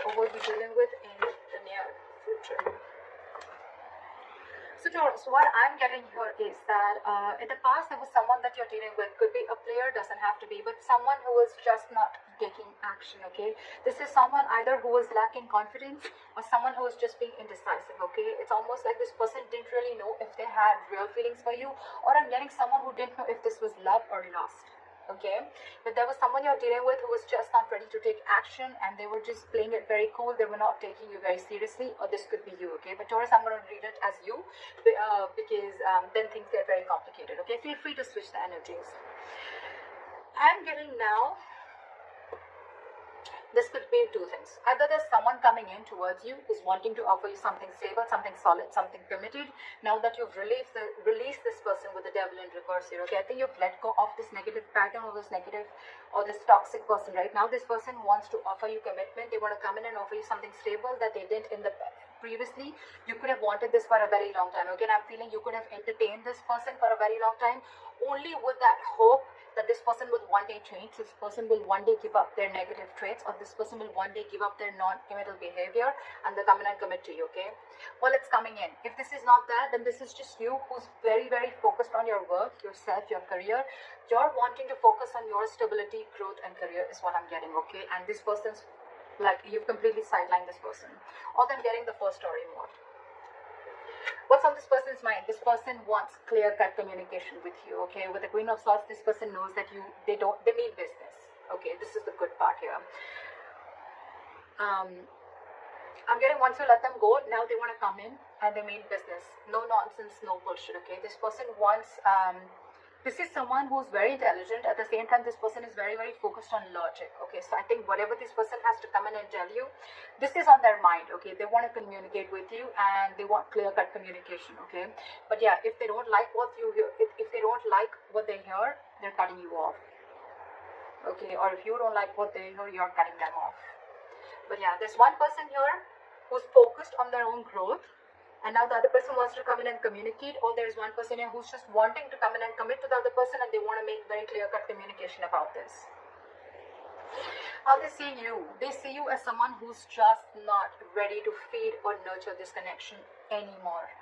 or will be dealing with in the near future. So Taurus, what I'm getting here is that in the past there was someone that you're dealing with, could be a player, doesn't have to be, but someone who is just not taking action, okay? This is someone either who is lacking confidence or someone who is just being indecisive, okay? It's almost like this person didn't really know if they had real feelings for you, or I'm getting someone who didn't know if this was love or lust. Okay, but there was someone you're dealing with who was just not ready to take action, and they were just playing it very cool. They were not taking you very seriously, or this could be you. Okay, but Taurus, I'm going to read it as you because then things get very complicated. Okay, feel free to switch the energies. I'm getting now, this could be two things. Either there's someone coming in towards you who's wanting to offer you something stable, something solid, something committed. Now that you've released this person with the devil in reverse here, okay? I think you've let go of this negative pattern or this negative or this toxic person. Right now, this person wants to offer you commitment. They want to come in and offer you something stable that they didn't in the previously. You could have wanted this for a very long time. Okay, and I'm feeling you could have entertained this person for a very long time, only with that hope that this person will one day change, this person will one day give up their negative traits, or this person will one day give up their non-committal behavior and they'll come in and commit to you, okay? Well, it's coming in. If this is not that, then this is just you who's very, very focused on your work, yourself, your career. You're wanting to focus on your stability, growth, and career is what I'm getting, okay? And this person's like, you've completely sidelined this person. Or I'm getting the first story more. What's on this person's mind? This person wants clear-cut communication with you, okay? With the Queen of Swords, this person knows that they mean business, okay? This is the good part here. I'm getting, once you let them go, now they want to come in and they mean business. No nonsense, no bullshit, okay? This person wants, this is someone who's very intelligent. At the same time, this person is very, very focused on logic, okay? So I think whatever this person has to come in and tell you, this is on their mind, okay? They want to communicate with you and they want clear-cut communication, okay? But yeah, if they don't like what you hear, if they don't like what they hear, they're cutting you off, okay? Or if you don't like what they hear, you're cutting them off. But yeah, there's one person here who's focused on their own growth, and now the other person wants to come in and communicate, or there's one person here who's just wanting to come in and commit to the other person, and they want to make very clear-cut communication about this. How they see you? They see you as someone who's just not ready to feed or nurture this connection anymore.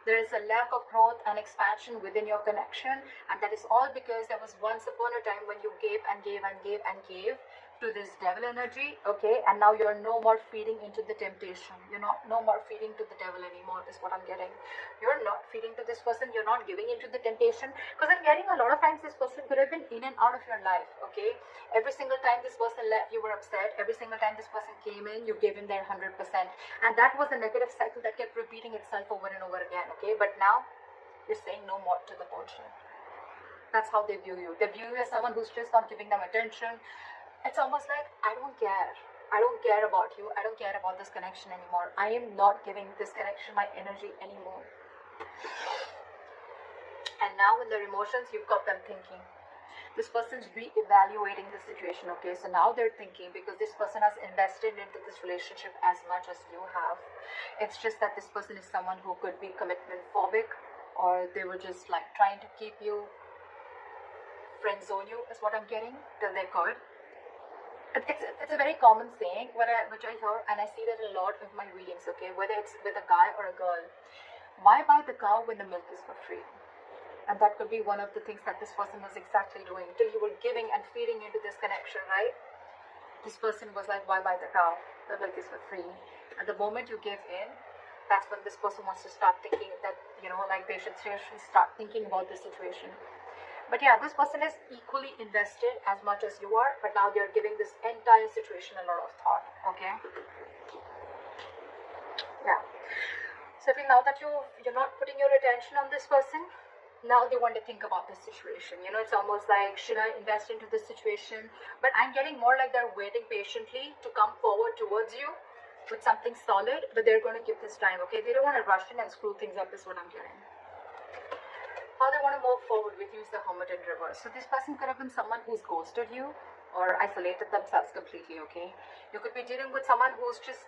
There is a lack of growth and expansion within your connection, and that is all because there was once upon a time when you gave and gave and gave and gave to this devil energy, okay, and now you're no more feeding into the temptation. You're no more feeding to the devil anymore, is what I'm getting. You're not feeding to this person, you're not giving into the temptation, because I'm getting a lot of times this person could have been in and out of your life, okay? Every single time this person left, you were upset. Every single time this person came in, you gave him their 100%, and that was a negative cycle that kept repeating itself over and over again, okay? But now you're saying no more to the bullshit. That's how they view you. They view you as someone who's just not giving them attention. It's almost like, I don't care. I don't care about you. I don't care about this connection anymore. I am not giving this connection my energy anymore. And now in their emotions, you've got them thinking. This person's re-evaluating the situation, okay? So now they're thinking, because this person has invested into this relationship as much as you have. It's just that this person is someone who could be commitment phobic, or they were just like trying to keep you, friend zone you, is what I'm getting, till they could. It's a very common saying which I hear, and I see that a lot of my readings, okay? Whether it's with a guy or a girl. Why buy the cow when the milk is for free? And that could be one of the things that this person was exactly doing. Till you were giving and feeding into this connection, right? This person was like, why buy the cow? The milk is for free. At the moment you give in, that's when this person wants to start thinking that, you know, like they should seriously start thinking about the situation. But yeah, this person is equally invested as much as you are, but now they're giving this entire situation a lot of thought, okay? Yeah. So now that you're not putting your attention on this person, now they want to think about this situation. You know, it's almost like, should I invest into this situation? But I'm getting more like they're waiting patiently to come forward towards you with something solid, but they're going to give this time, okay? They don't want to rush in and screw things up, is what I'm getting. How they want to move forward with you is the Hermit in reverse. So this person could have been someone who's ghosted you or isolated themselves completely, okay? You could be dealing with someone who just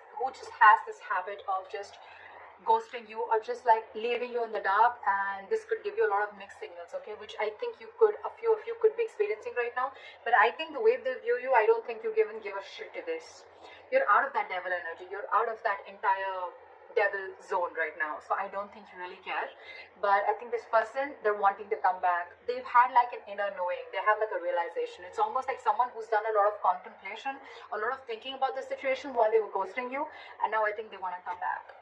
has this habit of just ghosting you or just like leaving you in the dark, and this could give you a lot of mixed signals, okay, which I think a few of you could be experiencing right now. But I think the way they view you, I don't think you give a shit to this. you're out of that devil energy. You're out of that entire devil zone right now. So I don't think you really care. But I think this person, they're wanting to come back. They've had like an inner knowing. They have like a realization. It's almost like someone who's done a lot of contemplation, a lot of thinking about the situation while they were ghosting you, and now I think they want to come back.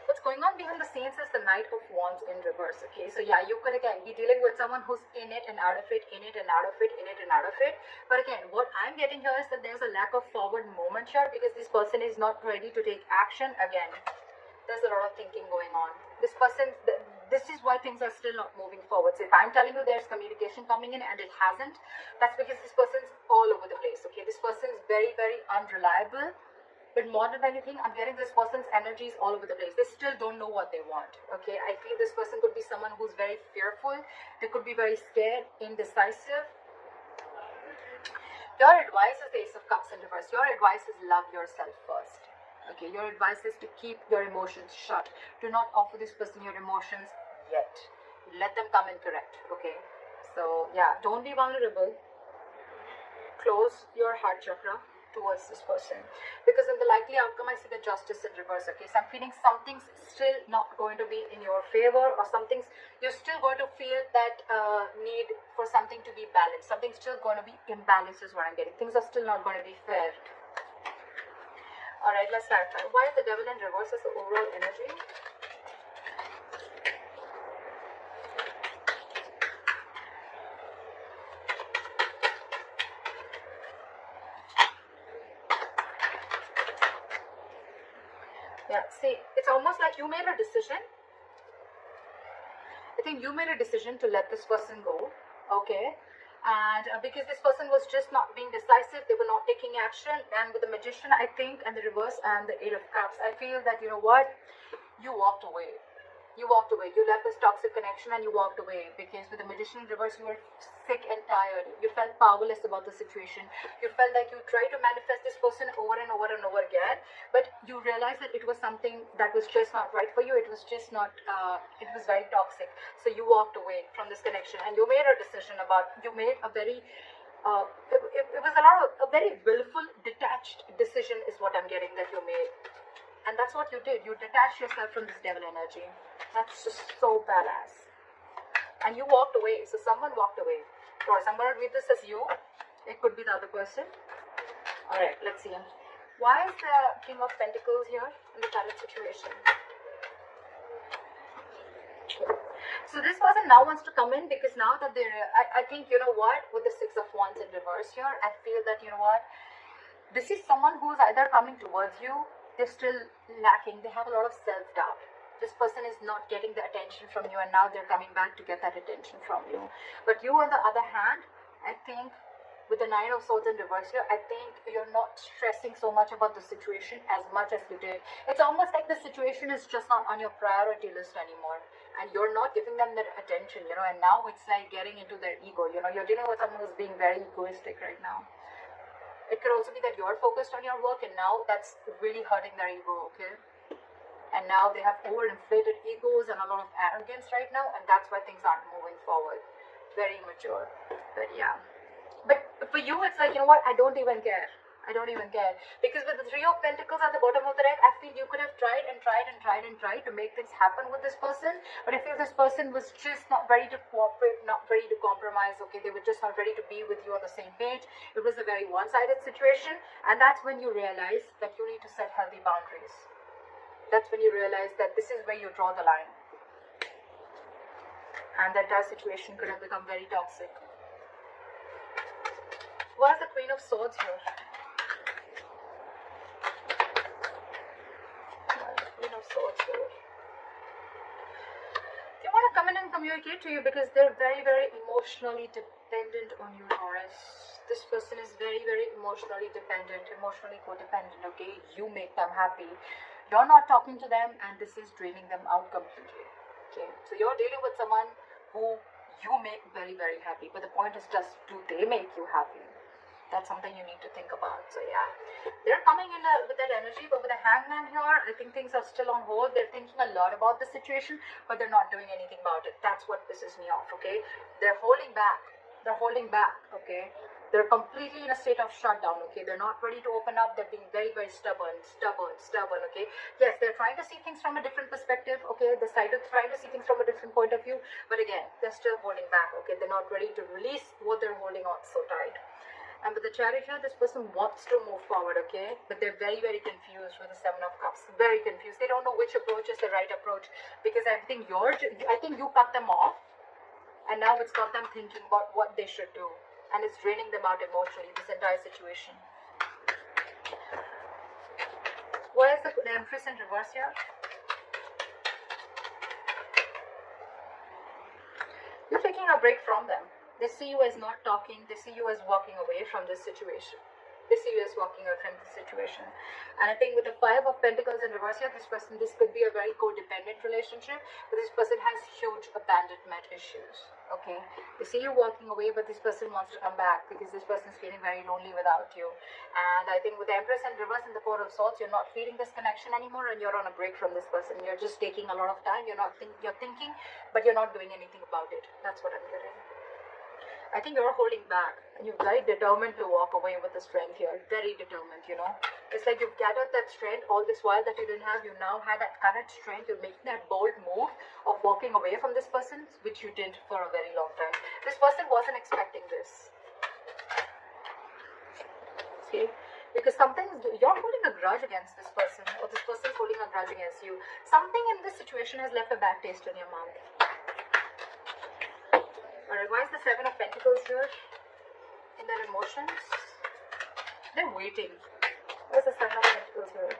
What's going on behind the scenes is the Knight of Wands in reverse. Okay, so yeah, you could again be dealing with someone who's in it and out of it, in it and out of it, in it and out of it. But again, what I'm getting here is that there's a lack of forward movement here because this person is not ready to take action. Again, there's a lot of thinking going on. This person, this is why things are still not moving forward. So if I'm telling you there's communication coming in and it hasn't, that's because this person's all over the place. Okay, this person is very, very unreliable. But more than anything, I'm getting this person's energies all over the place. They still don't know what they want. Okay, I feel this person could be someone who's very fearful. They could be very scared, indecisive. Your advice is the Ace of Cups in reverse. Your advice is love yourself first. Okay, your advice is to keep your emotions shut. Do not offer this person your emotions yet. Let them come in correct. Okay, so yeah, don't be vulnerable. Close your heart chakra towards this person, because in the likely outcome I see the Justice in reverse. Okay, so I'm feeling something's still not going to be in your favor, or something's, you're still going to feel that need for something to be balanced. Something's still going to be imbalanced is what I'm getting. Things are still not going to be fair. Alright, let's clarify. Why is the Devil in reverse as the overall energy? Yeah, see, it's almost like you made a decision. I think you made a decision to let this person go, okay? And because this person was just not being decisive, they were not taking action. And with the Magician, I think, and the reverse and the Eight of Cups, I feel that, you know what, you walked away. You walked away. You left this toxic connection and you walked away, because with the Magician in reverse, you were sick and tired. You felt powerless about the situation. You felt like you tried to manifest this person over and over and over again, but you realized that it was something that was just not right for you. It was just not, it was very toxic. So you walked away from this connection and you made a decision about, you made a very, it was a very willful, detached decision is what I'm getting that you made. And that's what you did. You detached yourself from this devil energy. That's just so badass. And you walked away. So someone walked away. Or I'm going to read this as you. It could be the other person. Alright, let's see. Why is the King of Pentacles here in the current situation? So this person now wants to come in because now that they're, I think, you know what, with the Six of Wands in reverse here, I feel that, you know what, this is someone who's either coming towards you, they're still lacking, they have a lot of self-doubt. This person is not getting the attention from you, and now they're coming back to get that attention from you. But you, on the other hand, I think with the Nine of Swords in reverse here, I think you're not stressing so much about the situation as much as you did. It's almost like the situation is just not on your priority list anymore, and you're not giving them that attention, you know, and now it's like getting into their ego, you know, you're dealing with someone who's being very egoistic right now. It could also be that you're focused on your work and now that's really hurting their ego, okay? And now they have overinflated egos and a lot of arrogance right now, and that's why things aren't moving forward. Very immature. But yeah. But for you, it's like, you know what, I don't even care. I don't even care. Because with the Three of Pentacles at the bottom of the deck, I feel you could have tried and tried and tried and tried to make things happen with this person. But I feel this person was just not ready to cooperate, not ready to compromise. Okay, they were just not ready to be with you on the same page. It was a very one-sided situation. And that's when you realize that you need to set healthy boundaries. That's when you realize that this is where you draw the line. And that entire situation could have become very toxic. Why is the Queen of Swords here? Swords here. They want to come in and communicate to you because they're very, very emotionally dependent on you, Taurus. This person is very, very emotionally dependent, emotionally codependent, okay? You make them happy. You're not talking to them and this is draining them out completely, okay? So you're dealing with someone who you make very, very happy. But the point is just, do they make you happy? That's something you need to think about. So yeah, they're coming in with that energy, but with the Hangman here, I think things are still on hold. They're thinking a lot about the situation, but they're not doing anything about it. That's what pisses me off, okay? They're holding back. They're holding back, okay? They're completely in a state of shutdown, okay? They're not ready to open up. They're being very, very stubborn, okay? Yes, they're trying to see things from a different perspective, okay? They're trying to see things from a different point of view, but again, they're still holding back, okay? They're not ready to release what they're holding on so tight. And with the Chariot here, this person wants to move forward, okay? But they're very, very confused with the Seven of Cups. Very confused. They don't know which approach is the right approach, because I think you cut them off, and now it's got them thinking about what they should do. And it's draining them out emotionally, this entire situation. What is the Empress in reverse here? You're taking a break from them. They see you as not talking. They see you as walking away from this situation. They see you as walking away from this situation. And I think with the Five of Pentacles in reverse here, this could be a very codependent relationship, but this person has huge abandonment issues. Okay, they see you walking away, but this person wants to come back because this person is feeling very lonely without you. And I think with the Empress in reverse and the Four of Swords, you're not feeling this connection anymore, and you're on a break from this person. You're just taking a lot of time. You're thinking, but you're not doing anything about it. That's what I'm getting. I think you're holding back, and you're very determined to walk away with the strength here. Very determined, you know. It's like you've gathered that strength all this while that you didn't have. You now had that courage, strength. You're making that bold move of walking away from this person, which you did for a very long time. This person wasn't expecting this. See? Because you're holding a grudge against this person, or this person's holding a grudge against you. Something in this situation has left a bad taste in your mouth. Alright, why is the Seven of Pentacles here? In their emotions? They're waiting. Where's the Seven of Pentacles here?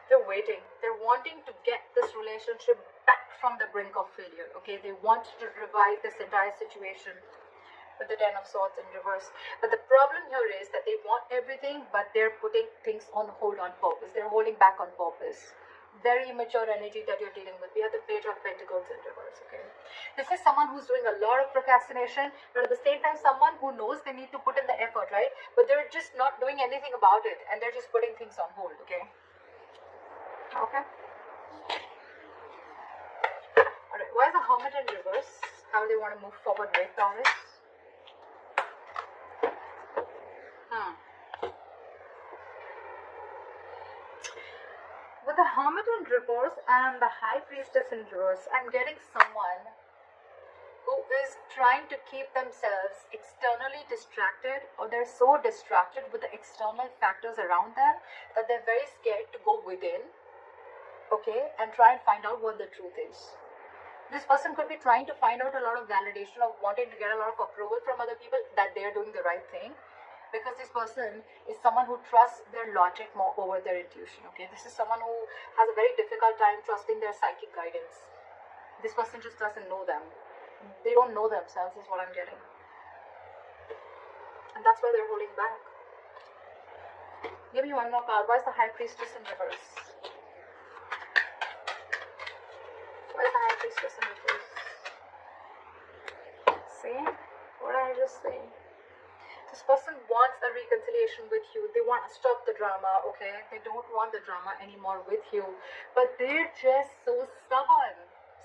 They're waiting. They're wanting to get this relationship back from the brink of failure. Okay, they want to revive this entire situation with the Ten of Swords in reverse. But the problem here is that they want everything, but they're putting things on hold on purpose. They're holding back on purpose. Very immature energy that you're dealing with. We have the Page of Pentacles in reverse, okay? This is someone who's doing a lot of procrastination, but at the same time, someone who knows they need to put in the effort, right? But they're just not doing anything about it, and they're just putting things on hold, okay? Okay? Alright, why is the Hermit in reverse? How do they want to move forward with Taurus? With the Hermit in reverse and the High Priestess in reverse, I'm getting someone who is trying to keep themselves externally distracted, or they're so distracted with the external factors around them that they're very scared to go within, okay, and try and find out what the truth is. This person could be trying to find out a lot of validation, of wanting to get a lot of approval from other people that they're doing the right thing. Because this person is someone who trusts their logic more over their intuition, okay? This is someone who has a very difficult time trusting their psychic guidance. This person just doesn't know them. They don't know themselves, is what I'm getting. And that's why they're holding back. Give me one more card. Why is the High Priestess in reverse? Why is the High Priestess in reverse? See? What did I just say? This person wants a reconciliation with you. They want to stop the drama, okay? They don't want the drama anymore with you. But they're just so stubborn.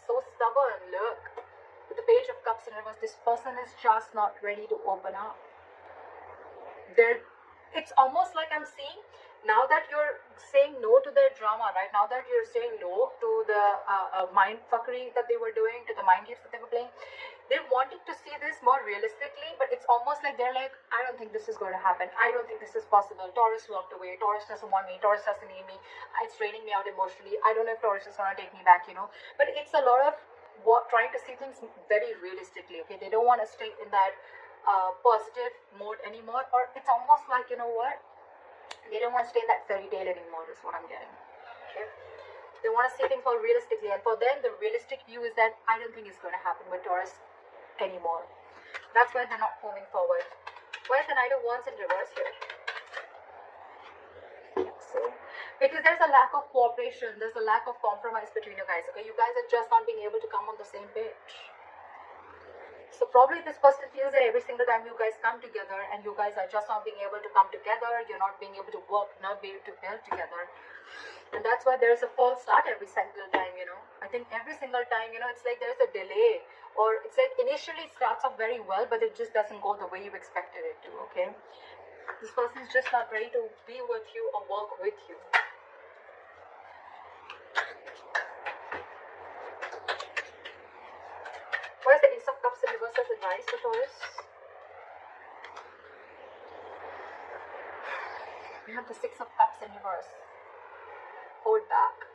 So stubborn. Look. With the Page of Cups in reverse, this person is just not ready to open up. It's almost like I'm seeing, now that you're saying no to their drama, right? Now that you're saying no to the mind fuckery that they were doing, to the mind games that they were playing, they're wanting to see this more realistically, but it's almost like they're like, I don't think this is going to happen. I don't think this is possible. Taurus walked away. Taurus doesn't want me. Taurus doesn't need me. It's draining me out emotionally. I don't know if Taurus is going to take me back, you know. But it's a lot of trying to see things very realistically, okay? They don't want to stay in that positive mode anymore, or it's almost like, you know what, they don't want to stay in that fairy tale anymore, is what I'm getting, okay? They want to see things more realistically, and for them the realistic view is that I don't think it's going to happen with Taurus anymore. That's why they're not moving forward. Why is the Knight of Wands in reverse here? So, because there's a lack of cooperation, there's a lack of compromise between you guys, okay? You guys are just not being able to come on the same page. So probably this person feels that every single time you guys come together and you guys are just not being able to come together, you're not being able to work, not being able to build together. And that's why there's a false start every single time, you know. I think every single time, you know, it's like there's a delay, or it's like initially it starts off very well, but it just doesn't go the way you expected it to, okay? This person is just not ready to be with you or work with you. What is the Ace of Cups in reverse as advice for Taurus? We have the Six of Cups in reverse. Hold back,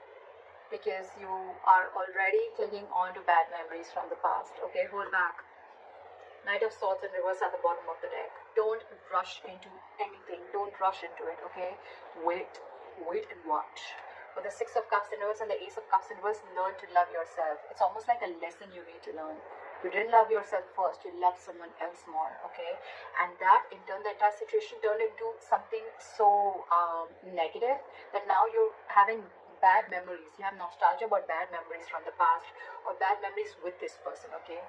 because you are already clinging on to bad memories from the past. Okay, hold back. Knight of Swords in reverse at the bottom of the deck. Don't rush into anything. Don't rush into it, okay? Wait and watch. With the Six of Cups in reverse and the Ace of Cups in reverse, learn to love yourself. It's almost like a lesson you need to learn. You didn't love yourself first, you loved someone else more, okay? And that, in turn, the entire situation turned into something so negative that now you're having bad memories. You have nostalgia about bad memories from the past or bad memories with this person, okay?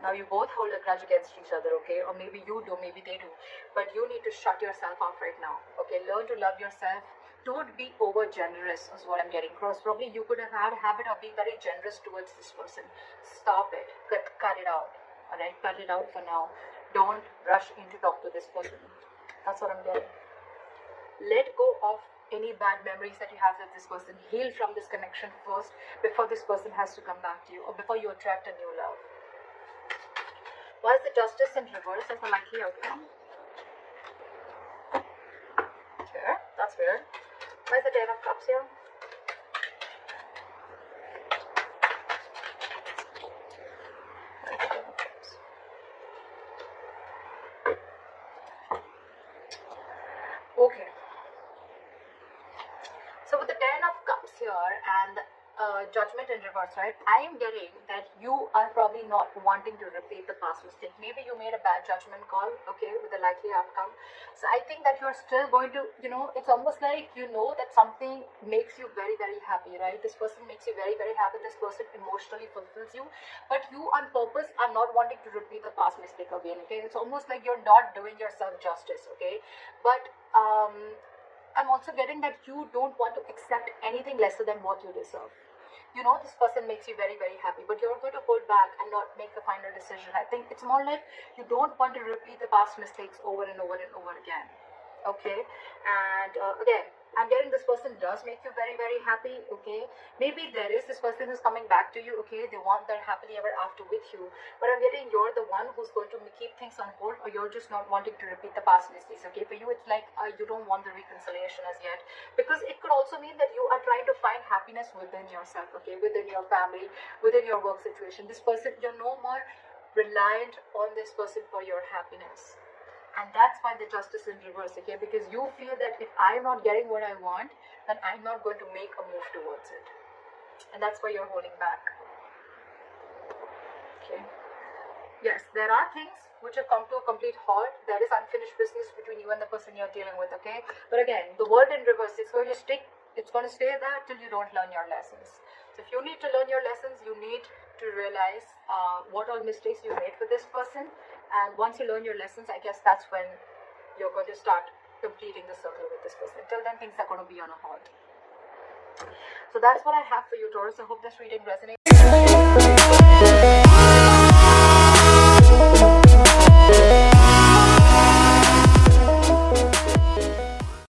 Now you both hold a grudge against each other, okay? Or maybe you do, maybe they do. But you need to shut yourself off right now, okay? Learn to love yourself. Don't be over generous is what I'm getting across. Probably you could have had a habit of being very generous towards this person. Stop it. Cut it out. Alright? Cut it out for now. Don't rush in to talk to this person. That's what I'm getting. Let go of any bad memories that you have with this person. Heal from this connection first before this person has to come back to you or before you attract a new love. Why is the Justice in reverse as a likely outcome? Okay, that's weird. Why is the Ten of Cups here? Okay. So with the Ten of Cups here and Judgment in reverse, right? I am getting that you are probably not wanting to repeat the past mistake. Maybe you made a bad judgment call, okay, with a likely outcome. So I think that you're still going to, you know, it's almost like you know that something makes you very, very happy, right? This person makes you very, very happy. This person emotionally fulfills you. But you on purpose are not wanting to repeat the past mistake again, okay? It's almost like you're not doing yourself justice, okay? But I'm also getting that you don't want to accept anything lesser than what you deserve. You know this person makes you very, very happy, but you're going to hold back and not make a final decision. I think it's more like you don't want to repeat the past mistakes over and over and over again. Okay, and again, I'm getting this person does make you very, very happy. Okay, maybe there is this person who's coming back to you. Okay, they want their happily ever after with you, but I'm getting you're the one who's going to keep things on hold, or you're just not wanting to repeat the past mistakes. Okay, for you it's like you don't want the reconciliation as yet, because it could also mean that you are trying to find happiness within yourself. Okay, within your family, within your work situation. This person, you're no more reliant on this person for your happiness. And that's why the Justice in reverse, okay? Because you feel that if I'm not getting what I want, then I'm not going to make a move towards it. And that's why you're holding back. Okay. Yes, there are things which have come to a complete halt. There is unfinished business between you and the person you're dealing with, okay? But again, the world in reverse is going to stay there till you don't learn your lessons. So if you need to learn your lessons, you need to realize what all mistakes you made with this person. And once you learn your lessons, I guess that's when you're going to start completing the circle with this person. Till then, things are going to be on a halt. So that's what I have for you, Taurus. I hope this reading resonates.